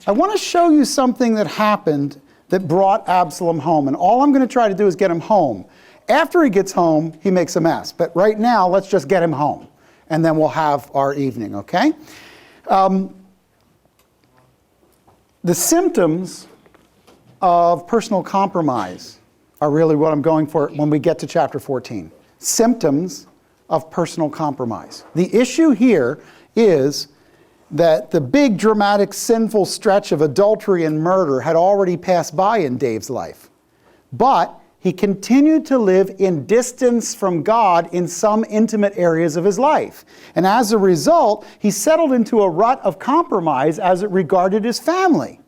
I want to show you something that happened that brought Absalom home. And all I'm going to try to do is get him home. After he gets home, he makes a mess. But right now, let's just get him home. And then we'll have our evening, okay? The symptoms of personal compromise are really what I'm going for when we get to chapter 14. Symptoms of personal compromise. The issue here is that the big, dramatic, sinful stretch of adultery and murder had already passed by in Dave's life. But he continued to live in distance from God in some intimate areas of his life. And as a result, he settled into a rut of compromise as it regarded his family.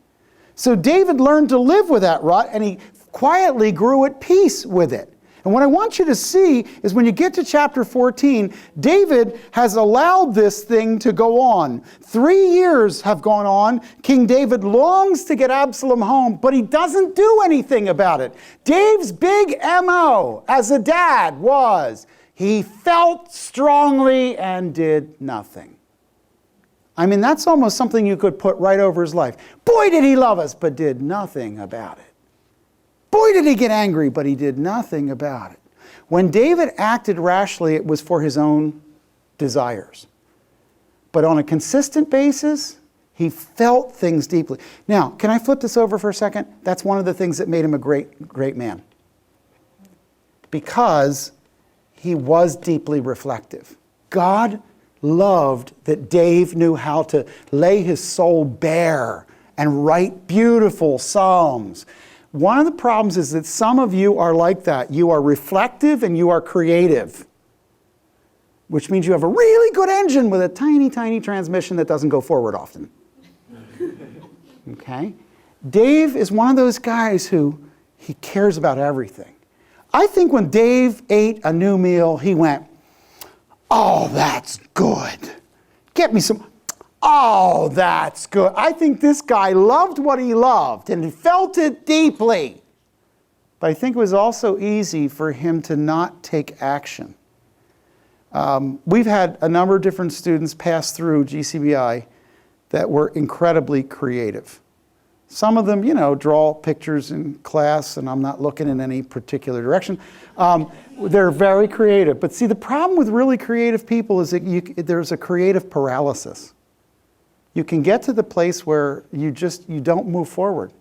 So David learned to live with that rut, and he quietly grew at peace with it. And what I want you to see is when you get to chapter 14, David has allowed this thing to go on. 3 years have gone on. King David longs to get Absalom home, but he doesn't do anything about it. Dave's big MO as a dad was he felt strongly and did nothing. I mean, that's almost something you could put right over his life. Boy, did he love us, but did nothing about it. Boy, did he get angry, but he did nothing about it. When David acted rashly, it was for his own desires. But on a consistent basis, he felt things deeply. Now, can I flip this over for a second? That's one of the things that made him a great man. Because he was deeply reflective. God loved that Dave knew how to lay his soul bare and write beautiful psalms. One of the problems is that some of you are like that. You are reflective and you are creative, which means you have a really good engine with a tiny, tiny transmission that doesn't go forward often. Okay? Dave is one of those guys who he cares about everything. I think when Dave ate a new meal, he went, "Oh, that's good. Get me some. Oh, that's good." I think this guy loved what he loved, and he felt it deeply. But I think it was also easy for him to not take action. We've had a number of different students pass through GCBI that were incredibly creative. Some of them, draw pictures in class, and I'm not looking in any particular direction. They're very creative. But see, the problem with really creative people is that there's a creative paralysis. You can get to the place where you don't move forward.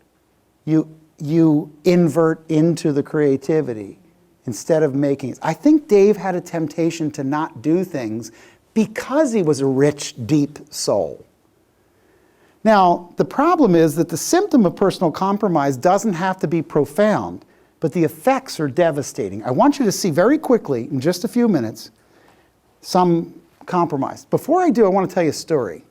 You invert into the creativity instead of making it. I think Dave had a temptation to not do things because he was a rich, deep soul. Now, the problem is that the symptom of personal compromise doesn't have to be profound, but the effects are devastating. I want you to see very quickly, in just a few minutes, some compromise. Before I do, I want to tell you a story.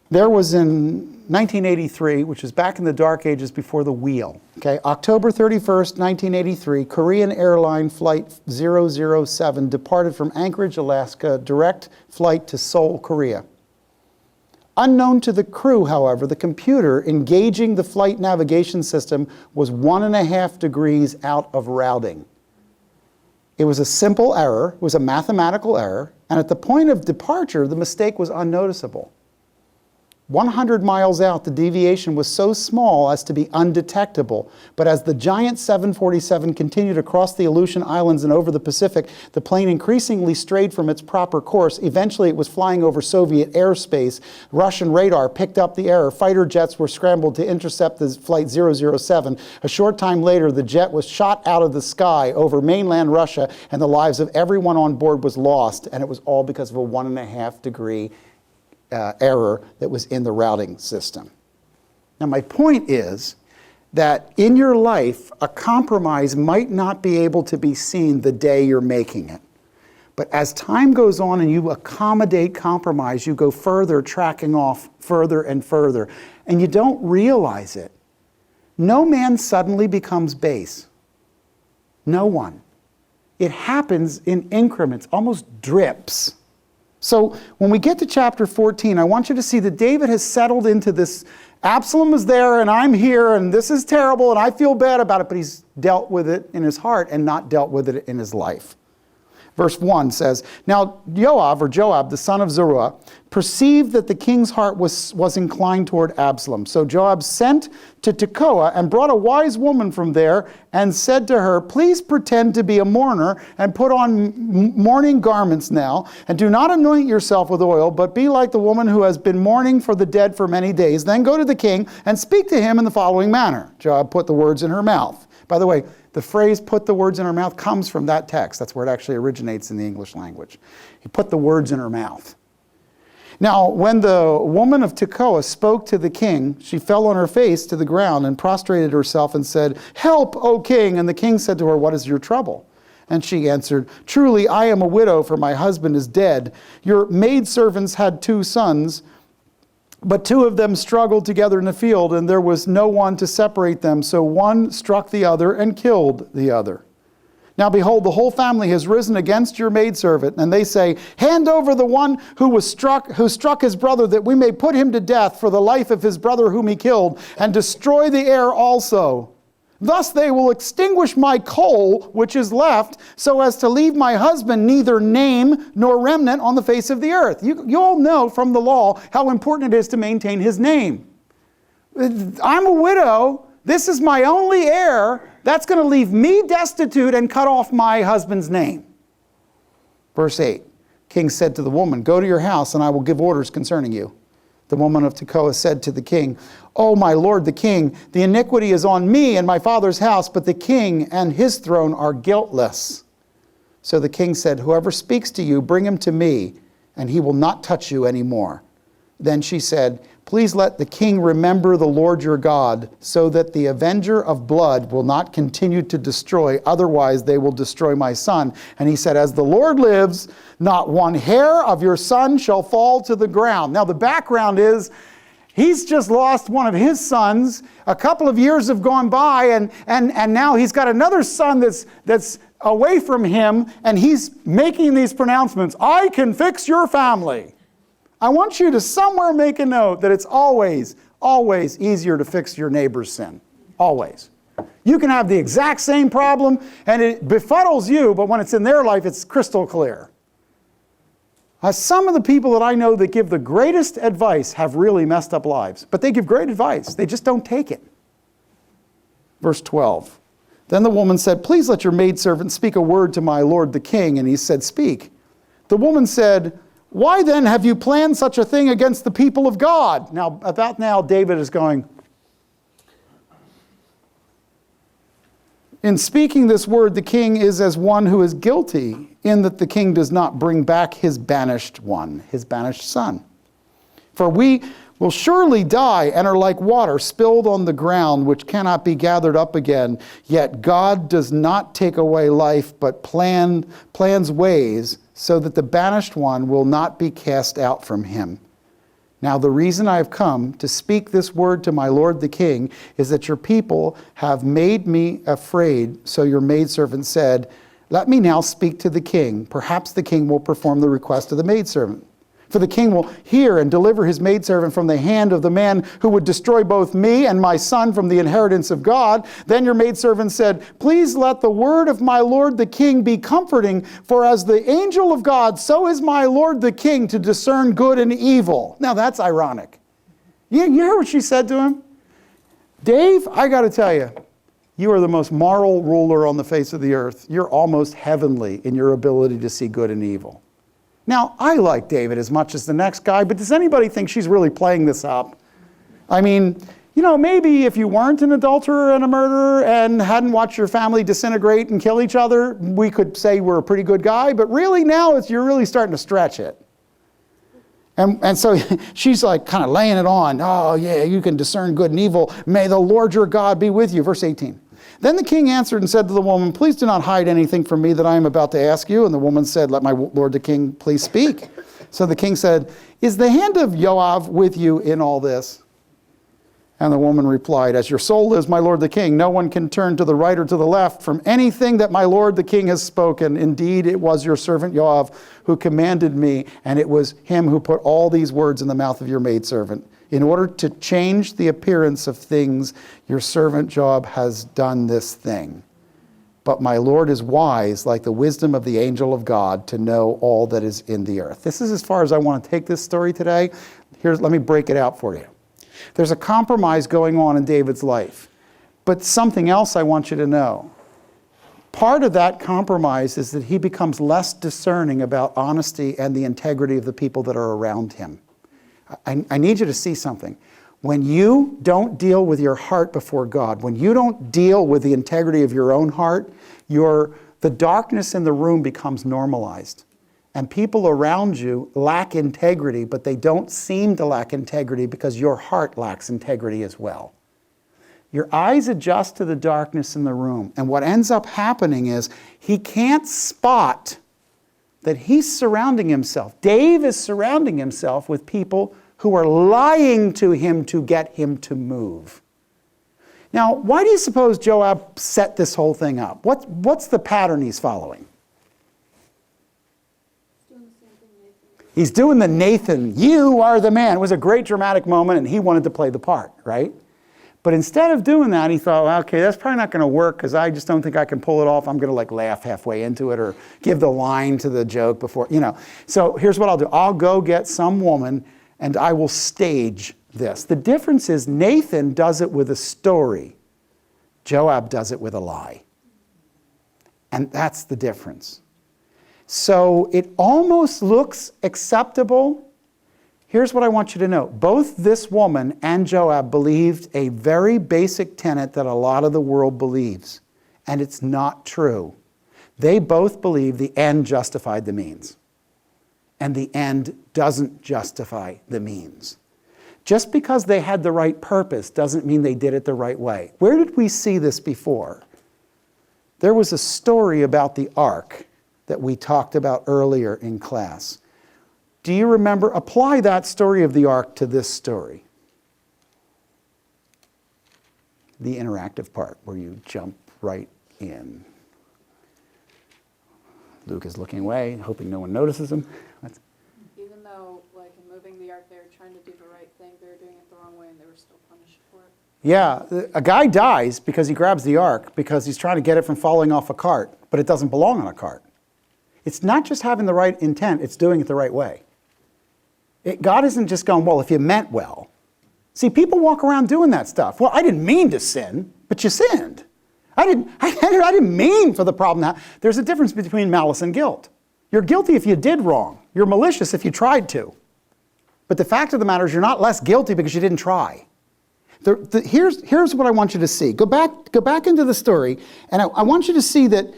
There was in 1983, which is back in the dark ages before the wheel, okay? October 31st, 1983, Korean airline flight 007 departed from Anchorage, Alaska, direct flight to Seoul, Korea. Unknown to the crew, however, the computer engaging the flight navigation system was 1.5 degrees out of routing. It was a simple error, it was a mathematical error, and at the point of departure, the mistake was unnoticeable. 100 miles out, the deviation was so small as to be undetectable. But as the giant 747 continued across the Aleutian Islands and over the Pacific, the plane increasingly strayed from its proper course. Eventually, it was flying over Soviet airspace. Russian radar picked up the error. Fighter jets were scrambled to intercept the flight 007. A short time later, the jet was shot out of the sky over mainland Russia, and the lives of everyone on board was lost. And it was all because of a 1.5 degree error that was in the routing system. Now, my point is that in your life, a compromise might not be able to be seen the day you're making it. But as time goes on and you accommodate compromise, you go further, tracking off further and further, and you don't realize it. No man suddenly becomes base. No one. It happens in increments, almost drips. So when we get to chapter 14, I want you to see that David has settled into this, Absalom is there and I'm here and this is terrible and I feel bad about it, but he's dealt with it in his heart and not dealt with it in his life. Verse 1 says, Now Joab, the son of Zeruiah, perceived that the king's heart was inclined toward Absalom. So Joab sent to Tekoa and brought a wise woman from there and said to her, Please pretend to be a mourner and put on mourning garments now, and do not anoint yourself with oil, but be like the woman who has been mourning for the dead for many days. Then go to the king and speak to him in the following manner. Joab put the words in her mouth. By the way, the phrase put the words in her mouth comes from that text. That's where it actually originates in the English language. He put the words in her mouth. Now, when the woman of Tekoa spoke to the king, she fell on her face to the ground and prostrated herself and said, Help, O king! And the king said to her, What is your trouble? And she answered, Truly, I am a widow, for my husband is dead. Your maidservants had 2 sons, but 2 of them struggled together in the field, and there was no one to separate them. So one struck the other and killed the other. Now behold, the whole family has risen against your maidservant, and they say, Hand over the one who struck his brother, that we may put him to death for the life of his brother whom he killed, and destroy the heir also. Thus they will extinguish my coal which is left, so as to leave my husband neither name nor remnant on the face of the earth. You all know from the law how important it is to maintain his name. I'm a widow. This is my only heir. That's going to leave me destitute and cut off my husband's name. Verse 8, King said to the woman, Go to your house, and I will give orders concerning you. The woman of Tekoa said to the king, O my lord the king, the iniquity is on me and my father's house, but the king and his throne are guiltless. So the king said, Whoever speaks to you, bring him to me, and he will not touch you anymore. Then she said, Please let the king remember the Lord your God, so that the avenger of blood will not continue to destroy, otherwise they will destroy my son. And he said, As the Lord lives, not one hair of your son shall fall to the ground. Now the background is, he's just lost one of his sons. A couple of years have gone by, and now he's got another son that's away from him, and he's making these pronouncements. I can fix your family. I want you to somewhere make a note that it's always, always easier to fix your neighbor's sin. Always. You can have the exact same problem, and it befuddles you, but when it's in their life, it's crystal clear. Some of the people that I know that give the greatest advice have really messed up lives. But they give great advice. They just don't take it. Verse 12. Then the woman said, Please let your maidservant speak a word to my lord the king. And he said, Speak. The woman said, Why then have you planned such a thing against the people of God? Now, about now, David is going, In speaking this word, the king is as one who is guilty, in that the king does not bring back his banished one, his banished son. For we will surely die and are like water spilled on the ground, which cannot be gathered up again. Yet God does not take away life, but plans ways, so that the banished one will not be cast out from him. Now the reason I have come to speak this word to my lord the king is that your people have made me afraid. So your maidservant said, Let me now speak to the king. Perhaps the king will perform the request of the maidservant. For the king will hear and deliver his maidservant from the hand of the man who would destroy both me and my son from the inheritance of God. Then your maidservant said, Please let the word of my lord the king be comforting, for as the angel of God, so is my lord the king to discern good and evil. Now that's ironic. You hear what she said to him? Dave, I got to tell you, you are the most moral ruler on the face of the earth. You're almost heavenly in your ability to see good and evil. Now, I like David as much as the next guy, but does anybody think she's really playing this up? I mean, maybe if you weren't an adulterer and a murderer and hadn't watched your family disintegrate and kill each other, we could say we're a pretty good guy, but really now you're really starting to stretch it. And so she's like kind of laying it on. Oh, yeah, you can discern good and evil. May the Lord your God be with you. Verse 18. Then the king answered and said to the woman, Please do not hide anything from me that I am about to ask you. And the woman said, Let my lord the king please speak. So the king said, Is the hand of Joab with you in all this? And the woman replied, As your soul lives, my lord the king, no one can turn to the right or to the left from anything that my lord the king has spoken. Indeed, it was your servant Joab who commanded me, and it was him who put all these words in the mouth of your maidservant. In order to change the appearance of things, your servant Joab has done this thing. but my Lord is wise like the wisdom of the angel of God to know all that is in the earth. This is as far as I want to take this story today. Let me break it out for you. There's a compromise going on in David's life, but something else I want you to know. Part of that compromise is that he becomes less discerning about honesty and the integrity of the people that are around him. I need you to see something. When you don't deal with your heart before God, when you don't deal with the integrity of your own heart, the darkness in the room becomes normalized. And people around you lack integrity, but they don't seem to lack integrity because your heart lacks integrity as well. Your eyes adjust to the darkness in the room. And what ends up happening is he can't spot that he's surrounding himself. Dave is surrounding himself with people who are lying to him to get him to move. Now, why do you suppose Joab set this whole thing up? What's the pattern he's following? He's doing the Nathan, you are the man. It was a great dramatic moment, and he wanted to play the part, right? But instead of doing that, he thought, well, okay, that's probably not going to work because I just don't think I can pull it off. I'm going to laugh halfway into it or give the line to the joke before, So here's what I'll do. I'll go get some woman and I will stage this. The difference is Nathan does it with a story. Joab does it with a lie. And that's the difference. So it almost looks acceptable. Here's what I want you to know. Both this woman and Joab believed a very basic tenet that a lot of the world believes, and it's not true. They both believe the end justified the means, and the end doesn't justify the means. Just because they had the right purpose doesn't mean they did it the right way. Where did we see this before? There was a story about the ark that we talked about earlier in class. Do you remember? Apply that story of the ark to this story. The interactive part where you jump right in. Luke is looking away, hoping no one notices him. Even though, in moving the ark, they were trying to do the right thing, they were doing it the wrong way, and they were still punished for it. Yeah, a guy dies because he grabs the ark because he's trying to get it from falling off a cart, but it doesn't belong on a cart. It's not just having the right intent, it's doing it the right way. God isn't just going, well, if you meant well. See, people walk around doing that stuff. Well, I didn't mean to sin, but you sinned. I didn't mean for the problem. There's a difference between malice and guilt. You're guilty if you did wrong. You're malicious if you tried to. But the fact of the matter is you're not less guilty because you didn't try. Here's what I want you to see. Go back into the story, and I want you to see that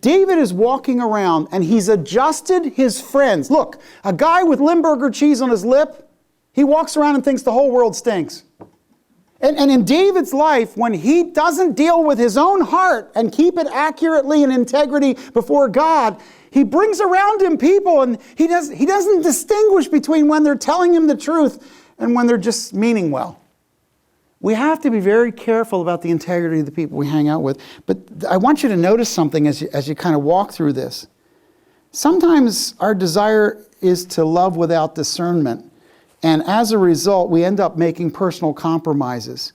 David is walking around and he's adjusted his friends. Look, a guy with Limburger cheese on his lip, he walks around and thinks the whole world stinks. And in David's life, when he doesn't deal with his own heart and keep it accurately in integrity before God, he brings around him people and he doesn't distinguish between when they're telling him the truth and when they're just meaning well. We have to be very careful about the integrity of the people we hang out with. But I want you to notice something as you kind of walk through this. Sometimes our desire is to love without discernment. And as a result, we end up making personal compromises.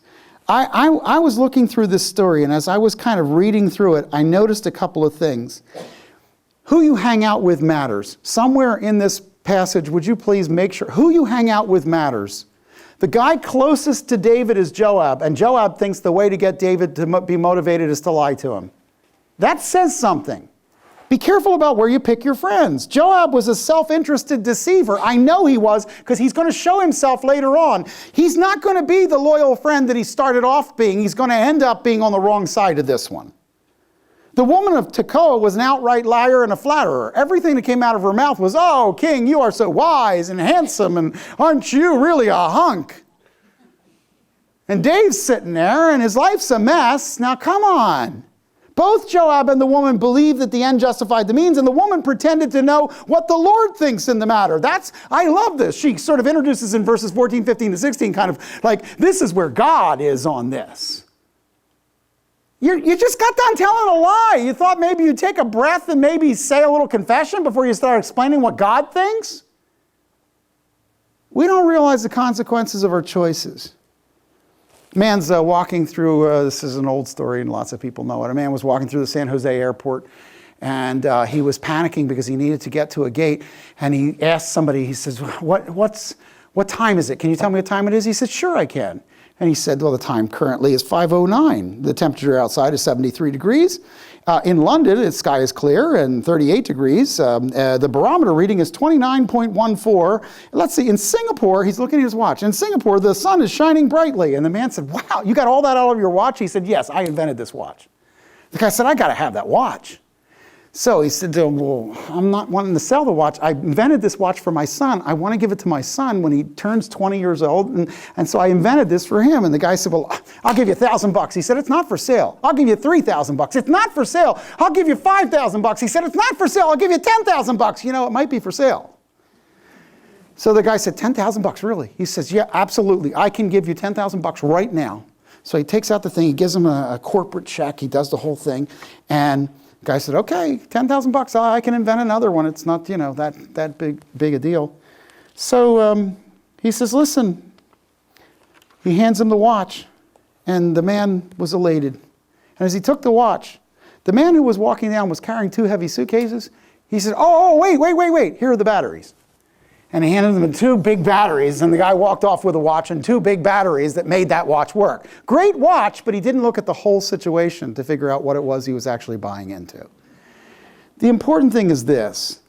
I was looking through this story, and as I was kind of reading through it, I noticed a couple of things. Who you hang out with matters. Somewhere in this passage, would you please make sure, who you hang out with matters. The guy closest to David is Joab, and Joab thinks the way to get David to be motivated is to lie to him. That says something. Be careful about where you pick your friends. Joab was a self-interested deceiver. I know he was, because he's going to show himself later on. He's not going to be the loyal friend that he started off being. He's going to end up being on the wrong side of this one. The woman of Tekoa was an outright liar and a flatterer. Everything that came out of her mouth was, "Oh, king, you are so wise and handsome, and aren't you really a hunk?" And Dave's sitting there, and his life's a mess. Now, come on. Both Joab and the woman believed that the end justified the means, and the woman pretended to know what the Lord thinks in the matter. I love this. She sort of introduces in verses 14, 15 to 16, kind of like, this is where God is on this. You just got done telling a lie. You thought maybe you'd take a breath and maybe say a little confession before you start explaining what God thinks? We don't realize the consequences of our choices. Man's walking through, this is an old story and lots of people know it. A man was walking through the San Jose airport and he was panicking because he needed to get to a gate. And he asked somebody, he says, what time is it? Can you tell me what time it is? He said, sure I can. And he said, well, the time currently is 5:09. The temperature outside is 73 degrees. In London, the sky is clear and 38 degrees. The barometer reading is 29.14. Let's see, in Singapore, he's looking at his watch. In Singapore, the sun is shining brightly. And the man said, wow, you got all that out of your watch? He said, yes, I invented this watch. The guy said, I got to have that watch. So he said to him, well, I'm not wanting to sell the watch. I invented this watch for my son. I want to give it to my son when he turns 20 years old. And so I invented this for him. And the guy said, well, I'll give you $1,000. He said, it's not for sale. I'll give you $3,000. It's not for sale. I'll give you $5,000. He said, it's not for sale. I'll give you $10,000. You know, it might be for sale. So the guy said, $10,000, really? He says, yeah, absolutely. I can give you $10,000 right now. So he takes out the thing. He gives him a corporate check. He does the whole thing. And the guy said, okay, $10,000, I can invent another one. It's not, you know, that big a deal. So he says, listen. He hands him the watch, and the man was elated. And as he took the watch, the man who was walking down was carrying 2 heavy suitcases. He said, oh, wait, here are the batteries. And he handed them 2 big batteries, and the guy walked off with a watch and 2 big batteries that made that watch work. Great watch, but he didn't look at the whole situation to figure out what it was he was actually buying into. The important thing is this.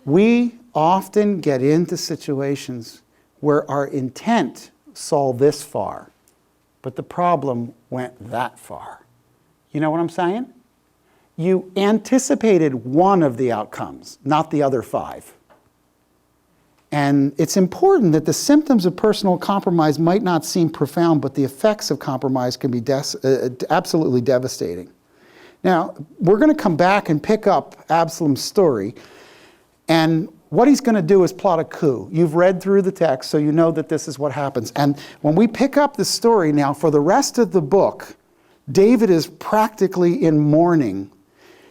We often get into situations where our intent saw this far, but the problem went that far. You know what I'm saying? You anticipated one of the outcomes, not the other 5. And it's important that the symptoms of personal compromise might not seem profound, but the effects of compromise can be absolutely devastating. Now, we're going to come back and pick up Absalom's story, and what he's going to do is plot a coup. You've read through the text, so you know that this is what happens. And when we pick up the story now, for the rest of the book, David is practically in mourning.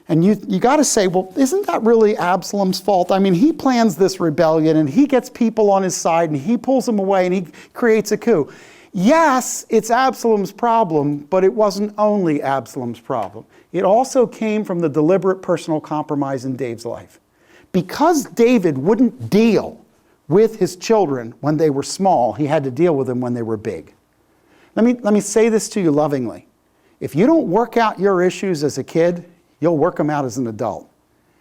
And you got to say, well, isn't that really Absalom's fault? I mean, he plans this rebellion, and he gets people on his side, and he pulls them away, and he creates a coup. Yes, it's Absalom's problem, but it wasn't only Absalom's problem. It also came from the deliberate personal compromise in David's life. Because David wouldn't deal with his children when they were small, he had to deal with them when they were big. Let me say this to you lovingly. If you don't work out your issues as a kid, you'll work them out as an adult.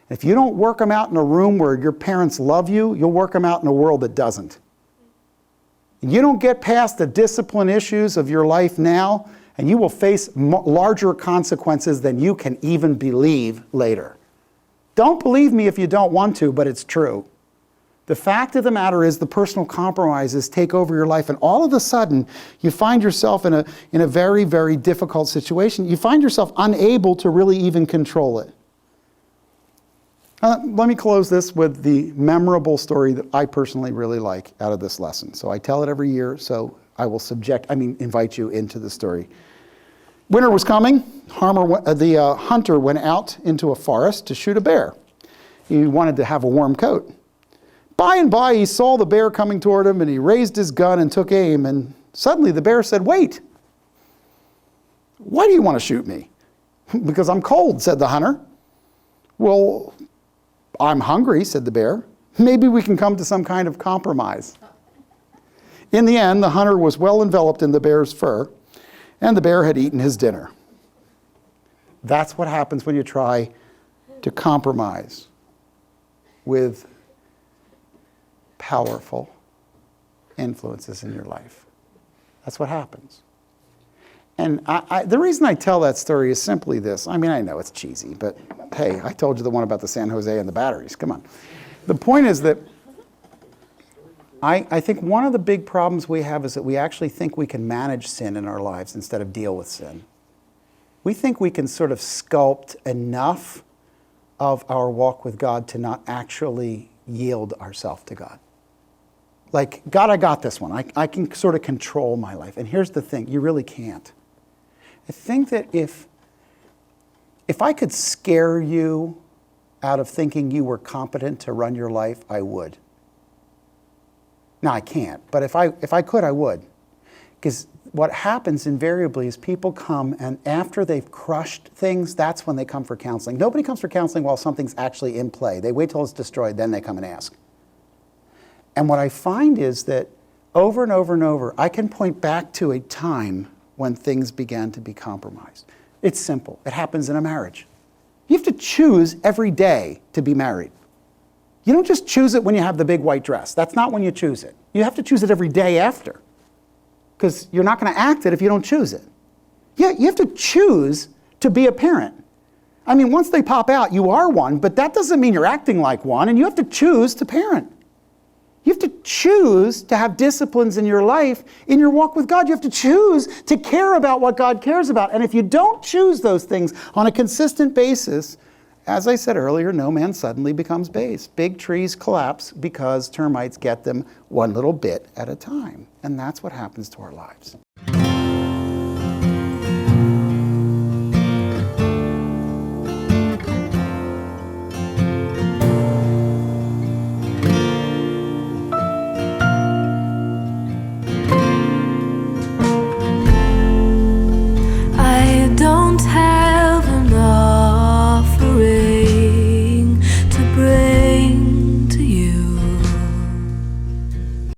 If you don't work them out in a room where your parents love you, you'll work them out in a world that doesn't. And you don't get past the discipline issues of your life now, and you will face larger consequences than you can even believe later. Don't believe me if you don't want to, but it's true. The fact of the matter is the personal compromises take over your life, and all of a sudden you find yourself in a very, very difficult situation. You find yourself unable to really even control it. Let me close this with the memorable story that I personally really like out of this lesson. So I tell it every year, so I will invite you into the story. Winter was coming. The hunter went out into a forest to shoot a bear. He wanted to have a warm coat. By and by, he saw the bear coming toward him, and he raised his gun and took aim, and suddenly the bear said, "Wait, why do you want to shoot me?" "Because I'm cold," said the hunter. "Well, I'm hungry," said the bear. "Maybe we can come to some kind of compromise." In the end, the hunter was well enveloped in the bear's fur, and the bear had eaten his dinner. That's what happens when you try to compromise with powerful influences in your life. That's what happens. And the reason I tell that story is simply this. I mean, I know it's cheesy, but hey, I told you the one about the San Jose and the batteries. Come on. The point is that I think one of the big problems we have is that we actually think we can manage sin in our lives instead of deal with sin. We think we can sort of sculpt enough of our walk with God to not actually yield ourselves to God. Like, God, I got this one. I can sort of control my life. And here's the thing, you really can't. I think that if I could scare you out of thinking you were competent to run your life, I would. Now, I can't, but if I could, I would. Because what happens invariably is people come, and after they've crushed things, that's when they come for counseling. Nobody comes for counseling while something's actually in play. They wait till it's destroyed, then they come and ask. And what I find is that over and over and over, I can point back to a time when things began to be compromised. It's simple. It happens in a marriage. You have to choose every day to be married. You don't just choose it when you have the big white dress. That's not when you choose it. You have to choose it every day after, because you're not going to act it if you don't choose it. Yeah, you have to choose to be a parent. I mean, once they pop out, you are one, but that doesn't mean you're acting like one, and you have to choose to parent. You have to choose to have disciplines in your life, in your walk with God. You have to choose to care about what God cares about. And if you don't choose those things on a consistent basis, as I said earlier, no man suddenly becomes base. Big trees collapse because termites get them one little bit at a time. And that's what happens to our lives.